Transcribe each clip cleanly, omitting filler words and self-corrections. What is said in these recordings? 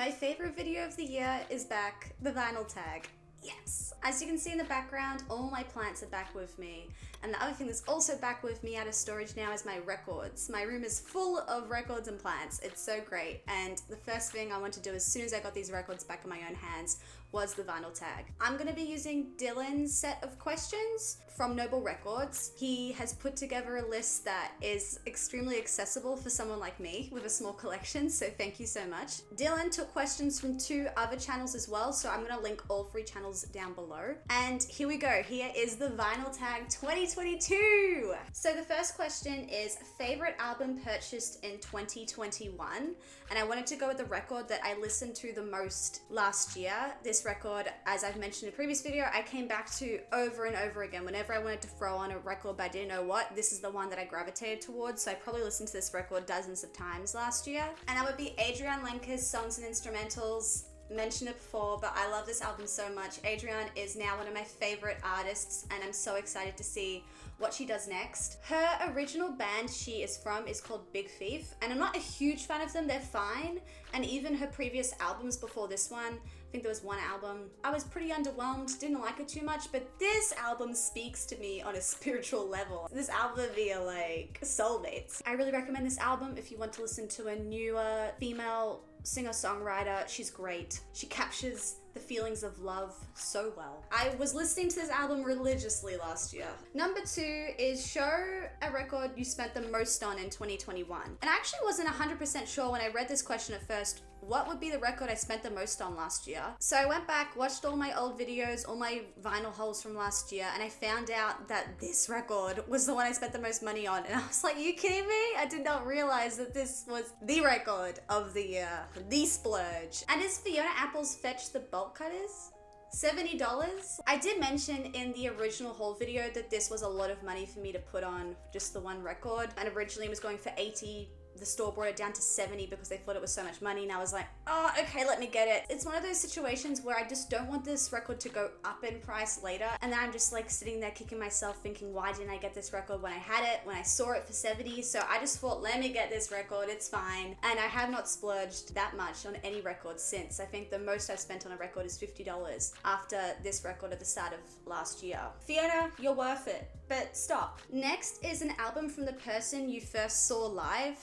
My favorite video of the year is back, the vinyl tag. Yes! As you can see in the background, all my plants are back with me. And the other thing that's also back with me out of storage now is my records. My room is full of records and plants. It's so great. And the first thing I want to do as soon as I got these records back in my own hands was the vinyl tag. I'm gonna be using Dylan's set of questions from Noble Records. He has put together a list that is extremely accessible for someone like me with a small collection, so thank you so much. Dylan took questions from 2 other channels as well, so I'm gonna link all 3 channels down below. And here we go, here is the vinyl tag 2022. So the first question is favorite album purchased in 2021, and I wanted to go with the record that I listened to the most last year. This record, as I've mentioned in a previous video, I came back to over and over again. Whenever I wanted to throw on a record but I didn't know what, this is the one that I gravitated towards, so I probably listened to this record dozens of times last year. And that would be Adrienne Lenker's Songs and Instrumentals. Mentioned it before, but I love this album so much. Adrienne is now one of my favorite artists, and I'm so excited to see what she does next. Her original band she is from is called Big Thief, and I'm not a huge fan of them. They're fine, and even her previous albums before this one, I think there was one album, I was pretty underwhelmed, didn't like it too much, but this album speaks to me on a spiritual level. This album via like soulmates. I really recommend this album if you want to listen to a newer female singer-songwriter. She's great. She captures the feelings of love so well. I was listening to this album religiously last year. Number 2 is show a record you spent the most on in 2021. And I actually wasn't 100% sure when I read this question at first what would be the record I spent the most on last year. So I went back, watched all my old videos, all my vinyl hauls from last year, and I found out that this record was the one I spent the most money on. And I was like, you kidding me? I did not realize that this was the record of the year, the splurge. And is Fiona Apple's Fetch the Bolt Cutters? $70? I did mention in the original haul video that this was a lot of money for me to put on just the one record, and originally it was going for $80. The store brought it down to $70 because they thought it was so much money, and I was like, oh, okay, let me get it. It's one of those situations where I just don't want this record to go up in price later, and then I'm just like sitting there kicking myself thinking, why didn't I get this record when I had it, when I saw it for $70? So I just thought, let me get this record, it's fine. And I have not splurged that much on any record since. I think the most I've spent on a record is $50 after this record at the start of last year. Fiona, you're worth it, but stop. Next is an album from the person you first saw live.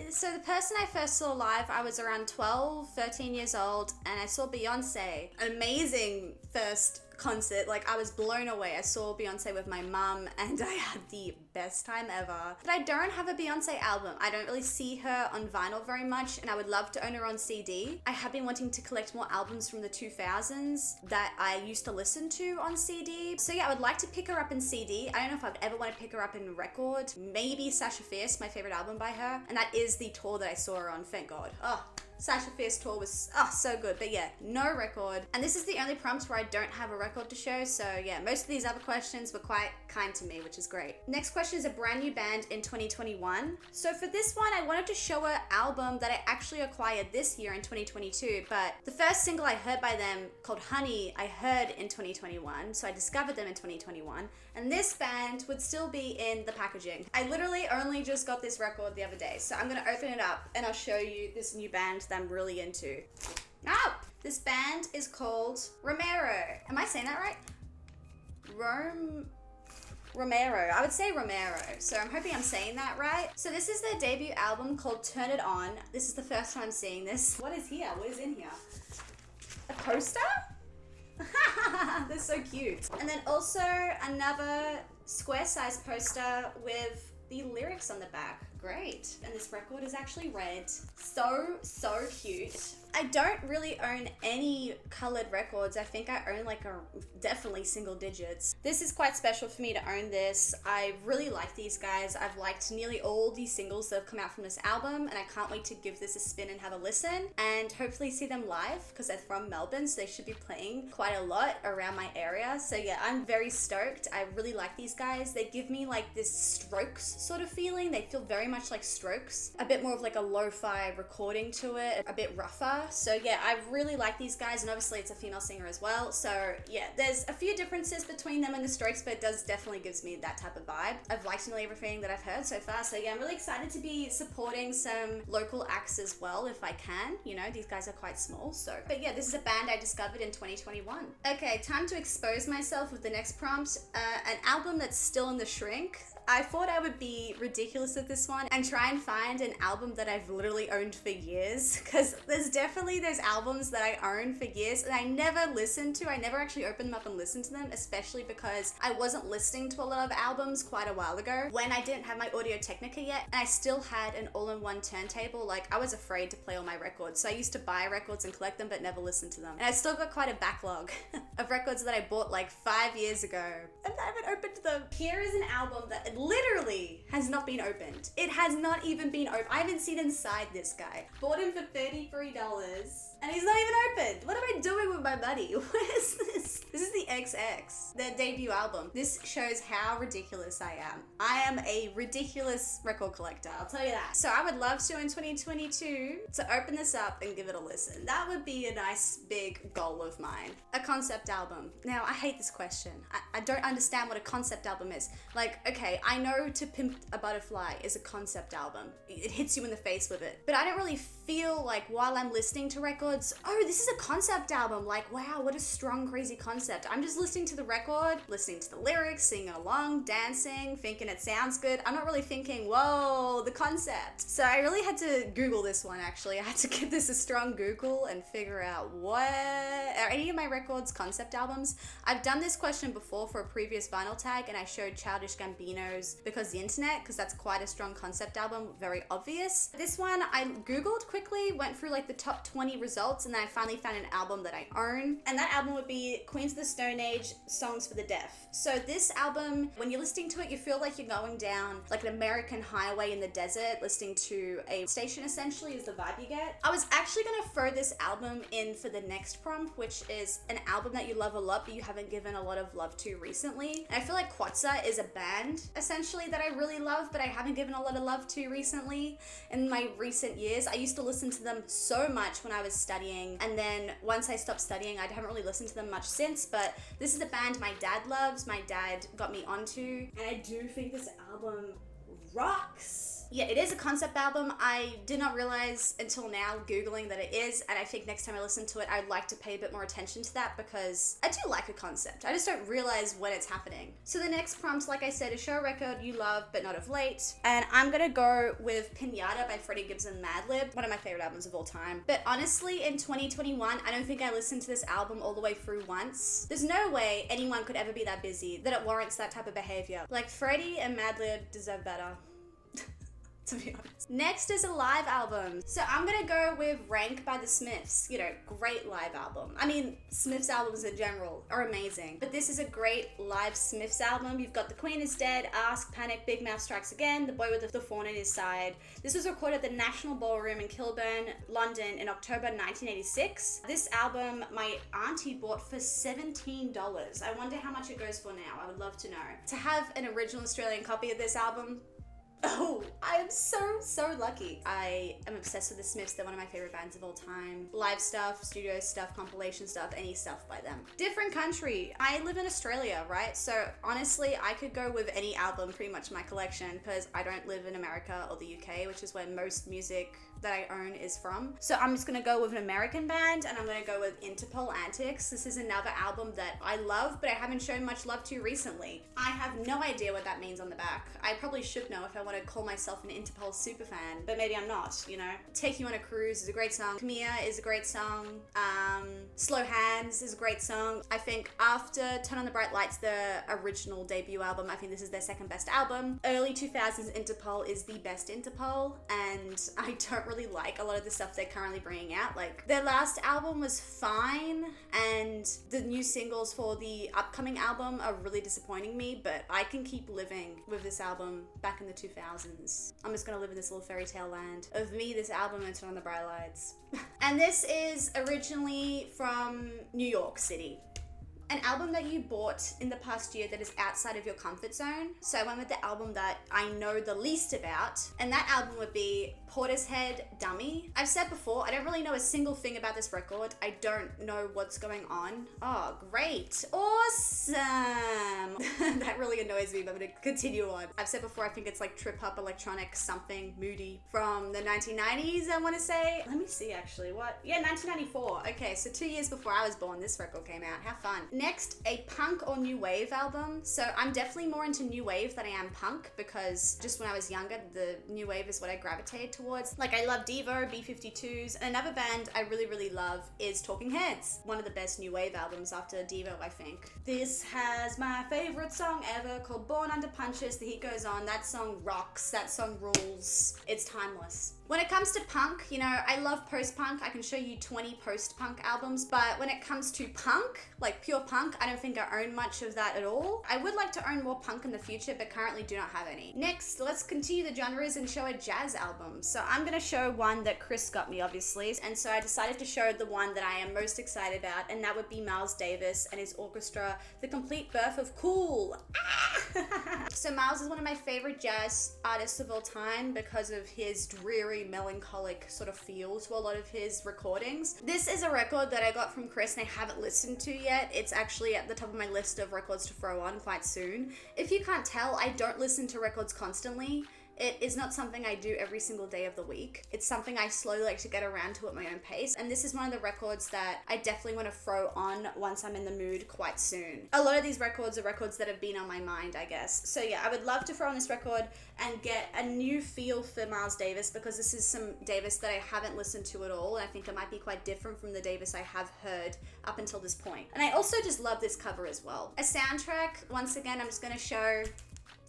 So the person I first saw live, I was around 12, 13 years old, and I saw Beyonce. Amazing first concert. Like, I was blown away. I saw Beyonce with my mum and I had the best time ever. But I don't have a Beyonce album. I don't really see her on vinyl very much, and I would love to own her on CD. I have been wanting to collect more albums from the 2000s that I used to listen to on CD. So yeah, I would like to pick her up in CD. I don't know if I'd ever want to pick her up in record. Maybe Sasha Fierce, my favorite album by her. And that is the tour that I saw her on, thank God. Oh, Sasha Fierce tour was so good, but yeah, no record. And this is the only prompt where I don't have a record to show, so yeah, most of these other questions were quite kind to me, which is great. Next question is a brand new band in 2021. So for this one, I wanted to show an album that I actually acquired this year in 2022, but the first single I heard by them, called Honey, I heard in 2021, so I discovered them in 2021, and this band would still be in the packaging. I literally only just got this record the other day, so I'm gonna open it up and I'll show you this new band that I'm really into. Oh! This band is called Romero. Am I saying that right? Romero. I would say Romero, so I'm hoping I'm saying that right. So this is their debut album called Turn It On. This is the first time I'm seeing this. What is here? What is in here? A poster? They're so cute. And then also another square size poster with the lyrics on the back. Great. And this record is actually red. So cute. I don't really own any colored records. I think I own like definitely single digits. This is quite special for me to own this. I really like these guys. I've liked nearly all these singles that have come out from this album, and I can't wait to give this a spin and have a listen and hopefully see them live because they're from Melbourne, so they should be playing quite a lot around my area. So yeah, I'm very stoked. I really like these guys. They give me like this Strokes sort of feeling. They feel very much much like Strokes, a bit more of like a lo-fi recording to it, a bit rougher. So yeah, I really like these guys, and obviously it's a female singer as well. So yeah, there's a few differences between them and the Strokes, but it does definitely gives me that type of vibe. I've liked nearly everything that I've heard so far. So yeah, I'm really excited to be supporting some local acts as well if I can. You know, these guys are quite small. So, but yeah, this is a band I discovered in 2021. Okay, time to expose myself with the next prompt. An album that's still in the shrink. I thought I would be ridiculous with this one and try and find an album that I've literally owned for years, because there's definitely those albums that I owned for years and I never listened to. I never actually opened them up and listened to them, especially because I wasn't listening to a lot of albums quite a while ago when I didn't have my Audio Technica yet, and I still had an all-in-one turntable. Like, I was afraid to play all my records, so I used to buy records and collect them but never listen to them. And I still got quite a backlog of records that I bought like 5 years ago and I haven't opened them. Here is an album that literally has not been opened. It has not even been opened. I haven't seen inside this guy. Bought him for $33 and he's not even opened. What am I doing with my money? What is this? This is the XX, their debut album. This shows how ridiculous I am. I am a ridiculous record collector, I'll tell you that. So I would love to in 2022 to open this up and give it a listen. That would be a nice big goal of mine. A concept album. Now, I hate this question. I don't understand what a concept album is. Like, okay, I know To Pimp a Butterfly is a concept album. It hits you in the face with it. But I don't really feel like while I'm listening to records, oh, this is a concept album. Like, wow, what a strong, crazy concept. I'm just listening to the record, listening to the lyrics, singing along, dancing, thinking it sounds good. I'm not really thinking, whoa, the concept. So I really had to Google this one, actually. I had to give this a strong Google and figure out what are any of my records concept albums. I've done this question before for a previous vinyl tag, and I showed Childish Gambino's Because the Internet, because that's quite a strong concept album, very obvious. This one I Googled quickly, went through like the top 20 results, and then I finally found an album that I own. And that album would be Queens of the Stone Age, Songs for the Deaf. So this album, when you're listening to it, you feel like you're going down like an American highway in the desert, listening to a station essentially is the vibe you get. I was actually gonna throw this album in for the next prompt, which is an album that you love a lot, but you haven't given a lot of love to recently. And I feel like Quatsa is a band essentially that I really love, but I haven't given a lot of love to recently in my recent years. I used to listen to them so much when I was studying, and then once I stopped studying, I haven't really listened to them much since. But this is a band my dad loves, my dad got me onto, and I do think this album rocks. Yeah, it is a concept album. I did not realize until now, Googling, that it is, and I think next time I listen to it, I'd like to pay a bit more attention to that, because I do like a concept. I just don't realize when it's happening. So the next prompt, like I said, is show a record you love but not of late, and I'm gonna go with Pinata by Freddie Gibbs and Madlib, one of my favorite albums of all time. But honestly, in 2021, I don't think I listened to this album all the way through once. There's no way anyone could ever be that busy that it warrants that type of behavior. Like, Freddie and Madlib deserve better, to be honest. Next is a live album. So I'm gonna go with Rank by the Smiths. You know, great live album. I mean, Smiths albums in general are amazing, but this is a great live Smiths album. You've got The Queen is Dead, Ask, Panic, Big Mouth Strikes Again, The Boy with the Fawn in His Side. This was recorded at the National Ballroom in Kilburn, London in October 1986. This album my auntie bought for $17. I wonder how much it goes for now. I would love to know. To have an original Australian copy of this album, oh, I am so lucky. I am obsessed with the Smiths. They're one of my favorite bands of all time. Live stuff, studio stuff, compilation stuff, any stuff by them. Different country. I live in Australia, right? So honestly, I could go with any album pretty much in my collection, because I don't live in America or the UK, which is where most music that I own is from. So I'm just gonna go with an American band, and I'm gonna go with Interpol Antics. This is another album that I love, but I haven't shown much love to recently. I have no idea what that means on the back. I probably should know if I want to call myself an Interpol superfan, but maybe I'm not, you know. Take You on a Cruise is a great song. Camilla is a great song. Slow Hands is a great song. I think after Turn on the Bright Lights, the original debut album, I think this is their second best album. Early 2000s Interpol is the best Interpol, and I don't really like a lot of the stuff they're currently bringing out. Like, their last album was fine, and the new singles for the upcoming album are really disappointing me, but I can keep living with this album back in the 2000s. I'm just gonna live in this little fairy tale land of me, this album, and Turn on the Bright Lights. And this is originally from New York City. An album that you bought in the past year that is outside of your comfort zone. So I went with the album that I know the least about, and that album would be Portishead Dummy. I've said before, I don't really know a single thing about this record. I don't know what's going on. Oh, great. Awesome. That really annoys me, but I'm gonna continue on. I've said before, I think it's like trip hop electronic something moody from the 1990s, I want to say. Let me see actually, what? Yeah, 1994. Okay, so 2 years before I was born, this record came out. How fun. Next, a punk or new wave album. So I'm definitely more into new wave than I am punk, because just when I was younger, the new wave is what I gravitated towards. Like, I love Devo, B-52s, and another band I really, really love is Talking Heads. One of the best new wave albums after Devo, I think. This has my favorite song ever called Born Under Punches. The heat goes on. That song rocks. That song rules. It's timeless. When it comes to punk, you know, I love post-punk. I can show you 20 post-punk albums, but when it comes to punk, like pure punk, I don't think I own much of that at all. I would like to own more punk in the future, but currently do not have any. Next, let's continue the genres and show a jazz album. So I'm gonna show one that Chris got me, obviously, and so I decided to show the one that I am most excited about, and that would be Miles Davis and his orchestra, The Complete Birth of Cool. So Miles is one of my favorite jazz artists of all time because of his dreary, melancholic sort of feel to a lot of his recordings. This is a record that I got from Chris and I haven't listened to yet. It's actually at the top of my list of records to throw on quite soon. If you can't tell, I don't listen to records constantly. It is not something I do every single day of the week. It's something I slowly like to get around to at my own pace. And this is one of the records that I definitely want to throw on once I'm in the mood quite soon. A lot of these records are records that have been on my mind, I guess. So yeah, I would love to throw on this record and get a new feel for Miles Davis, because this is some Davis that I haven't listened to at all. And I think it might be quite different from the Davis I have heard up until this point. And I also just love this cover as well. A soundtrack, once again, I'm just going to show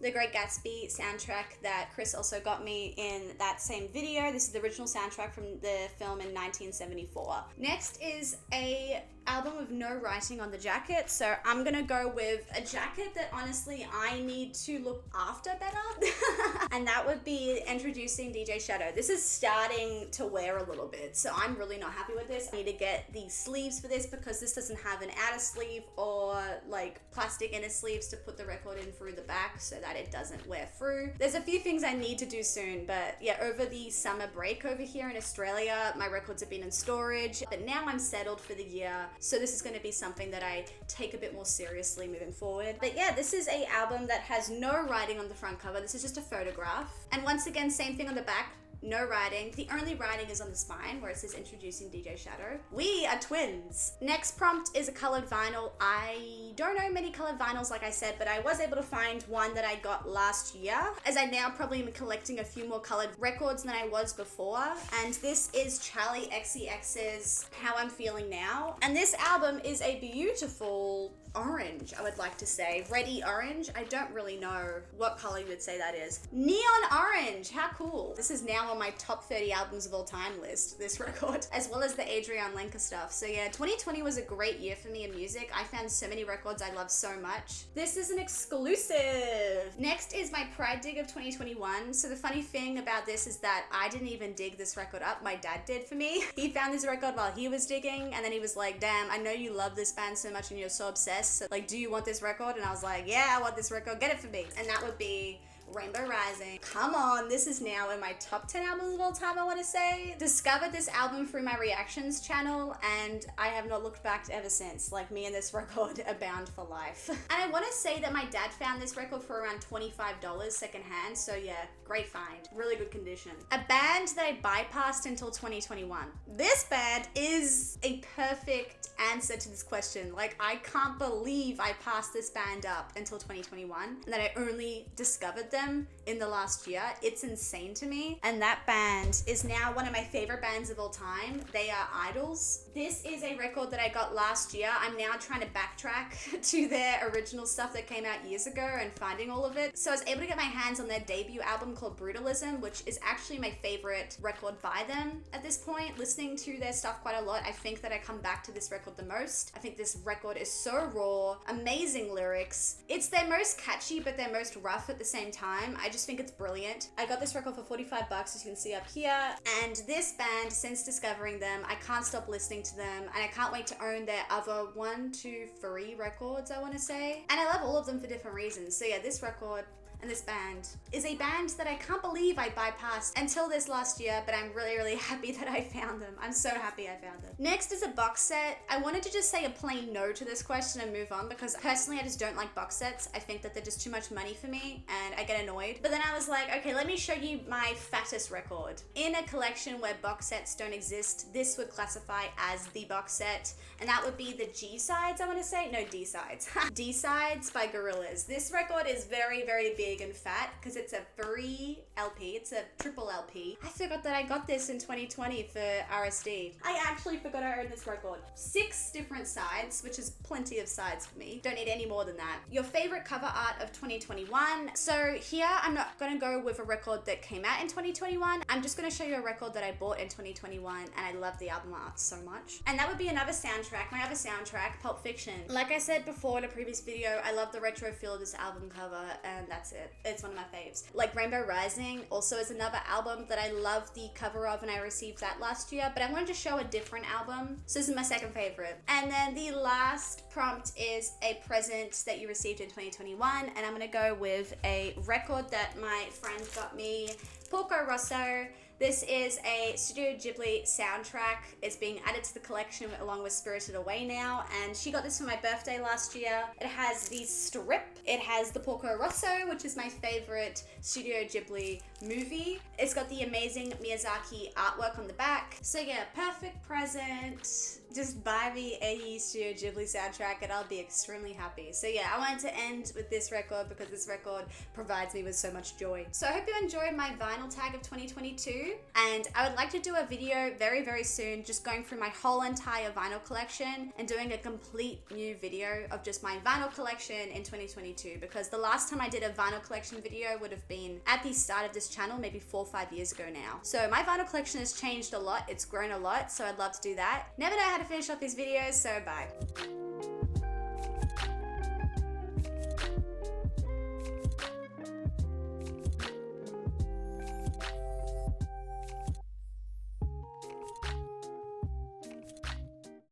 The Great Gatsby soundtrack that Chris also got me in that same video. This is the original soundtrack from the film in 1974. Next is a album with no writing on the jacket, so I'm gonna go with a jacket that honestly I need to look after better. And that would be introducing DJ Shadow. This is starting to wear a little bit, so I'm really not happy with this. I need to get the sleeves for this because this doesn't have an outer sleeve or like plastic inner sleeves to put the record in through the back so that it doesn't wear through. There's a few things I need to do soon, but yeah, over the summer break over here in Australia, my records have been in storage, but now I'm settled for the year. So this is going to be something that I take a bit more seriously moving forward. But yeah, this is a album that has no writing on the front cover. This is just a photograph. And once again, same thing on the back. No writing. The only writing is on the spine where it says introducing DJ Shadow. We are twins. Next prompt is a colored vinyl. I don't own many colored vinyls, like I said, but I was able to find one that I got last year, as I now probably am collecting a few more colored records than I was before. And this is Charlie XCX's How I'm Feeling Now. And this album is a beautiful orange, I would like to say. Reddy orange. I don't really know what color you would say that is. Neon orange. How cool. This is now on my top 30 albums of all time list, this record, as well as the Adrian Lenker stuff. So yeah, 2020 was a great year for me in music. I found so many records I love so much. This is an exclusive. Next is my Pride dig of 2021. So the funny thing about this is that I didn't even dig this record up. My dad did for me. He found this record while he was digging, and then he was like, damn, I know you love this band so much and you're so obsessed. So like, do you want this record? And I was like, yeah, I want this record. Get it for me. And that would be Rainbow Rising. Come on, this is now in my top 10 albums of all time, I want to say. Discovered this album through my reactions channel, and I have not looked back ever since. Like, me and this record are bound for life. And I want to say that my dad found this record for around $25 secondhand, so yeah, great find. Really good condition. A band that I bypassed until 2021. This band is a perfect answer to this question. Like, I can't believe I passed this band up until 2021, and that I only discovered them in the last year. It's insane to me. And that band is now one of my favorite bands of all time. They are Idols. This is a record that I got last year. I'm now trying to backtrack to their original stuff that came out years ago and finding all of it. So I was able to get my hands on their debut album called Brutalism, which is actually my favorite record by them at this point. Listening to their stuff quite a lot, I think that I come back to this record the most. I think this record is so raw, amazing lyrics. It's their most catchy, but their most rough at the same time. I just think it's brilliant. I got this record for $45, as you can see up here. And this band, since discovering them, I can't stop listening into them, and I can't wait to own their other 1, 2, 3 records, I want to say. And I love all of them for different reasons. So yeah, this record and this band is a band that I can't believe I bypassed until this last year, but I'm really, really happy that I found them. I'm so happy I found them. Next is a box set. I wanted to just say a plain no to this question and move on because personally I just don't like box sets. I think that they're just too much money for me and I get annoyed. But then I was like, okay, let me show you my fattest record. In a collection where box sets don't exist, this would classify as the box set, and that would be the G-sides, I want to say. No, D-sides. D-sides by Gorillaz. This record is very, very big and fat because it's a 3 LP. It's a triple LP. I forgot that I got this in 2020 for RSD. I actually forgot I owned this record. 6 different sides, which is plenty of sides for me. Don't need any more than that. Your favorite cover art of 2021. So here I'm not gonna go with a record that came out in 2021. I'm just gonna show you a record that I bought in 2021 and I love the album art so much. And that would be another soundtrack, my other soundtrack, Pulp Fiction. Like I said before in a previous video, I love the retro feel of this album cover and that's it. It's one of my faves. Like Rainbow Rising also is another album that I love the cover of and I received that last year, but I wanted to show a different album. So this is my second favorite. And then the last prompt is a present that you received in 2021 and I'm gonna go with a record that my friend got me, Porco Rosso. This is a Studio Ghibli soundtrack. It's being added to the collection along with Spirited Away now, and she got this for my birthday last year. It has the strip, it has the Porco Rosso, which is my favorite Studio Ghibli movie. It's got the amazing Miyazaki artwork on the back. So yeah, perfect present. Just buy me a Studio Ghibli soundtrack and I'll be extremely happy. So yeah, I wanted to end with this record because this record provides me with so much joy. So I hope you enjoyed my vinyl tag of 2022, and I would like to do a video very, very soon just going through my whole entire vinyl collection and doing a complete new video of just my vinyl collection in 2022, because the last time I did a vinyl collection video would have been at the start of this channel, maybe 4 or 5 years ago now. So my vinyl collection has changed a lot, it's grown a lot, so I'd love to do that. Never know how to finish off these videos, so bye.